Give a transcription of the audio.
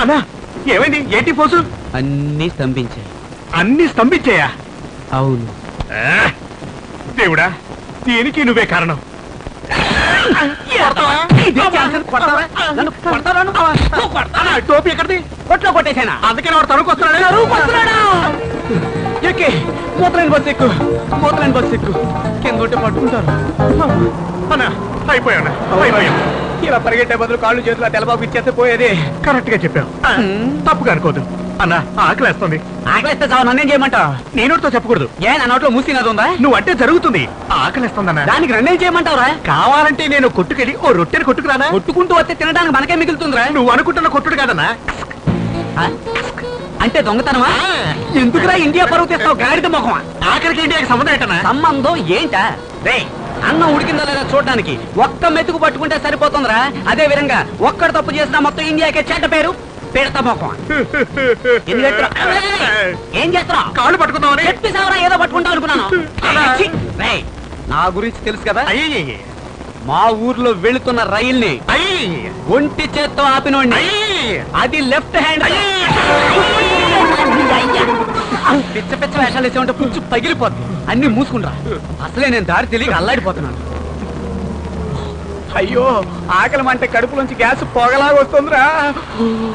అన్నా ఏమైంది? ఏంటి పోసు? అన్నీ స్తంభించాయి. అన్ని స్తంభించాయా? అవును. దేవుడా, దీనికి నువ్వే కారణం. టోపీ ఎక్కడిది? కొట్లో కొట్టేశానా? అందుకని వాడు తరుకొస్తున్నాడు. మూతలేని బస్సు ఎక్కు, మూతలేని బస్సు ఎక్కు. కింద ఉంటే పట్టుకుంటారు. అన్నా అయిపోయా. ఇలా పరిగెట్టే బదులు కాళ్ళు చేతులు తెలబాబు ఇచ్చేస్తే పోయేది. కరెక్ట్ గా చెప్పావు. తప్పుగా అనుకోదు. అన్నా ఆకలేస్తుంది. ఆకలిస్తే చావు, నన్నేం చేయమంటావు? నీ నోటితో చెప్పకూడదు. ఏ నా నోట్లో మూసినది ఉందా? నువ్వు అంటే జరుగుతుంది. ఆకలిస్తుందన్నా. దానికి నన్నేం చేయమంటావురా? కావాలంటే నేను కొట్టుకెళ్ళి ఓ రొట్టెని కొట్టుకురానా? కొట్టుకుంటూ వస్తే తినడానికి మనకే మిగులుతుందిరా. నువ్వు అనుకుంటున్న కొట్టుడు కాదన్నా. అంటే దొంగతనమా? ఎందుకురా ఇండియా పరువు తెస్తావు గాడిద మొఖమా? ఆఖరికి ఇండియాకి సంబంధం ఏంటన్నా? సంబంధం ఏంటా? రే అన్నం ఉడికిందా లేదా చూడడానికి ఒక్క మెతుకు పట్టుకుంటే సరిపోతుందిరా. అదే విధంగా ఒక్కడు తప్పు చేసినా మొత్తం ఇండియాకే చెడ్డ పేరు. పెడతా మొఖమా. ఏం చేస్తున్నావు? కాళ్ళు పట్టుకుందామని చెప్పేసావరా? ఏదో పట్టుకుంటావు అనుకున్నాను. నా గురించి తెలుసు కదా. మా ఊర్లో వెళుతున్న రైల్ని ఒంటి చేత్తో ఆపినోడిని. అది లెఫ్ట్ హ్యాండ్. పిచ్చ పిచ్చ వేషాలు వేసే ఉంటే పుచ్చు పగిలిపోద్ది. అన్ని మూసుకుంటా. అసలే నేను దారి తెలియక అల్లాడిపోతున్నాను. అయ్యో ఆకలి అంటే కడుపులోంచి గ్యాస్ పొగలాగా వస్తుందిరా.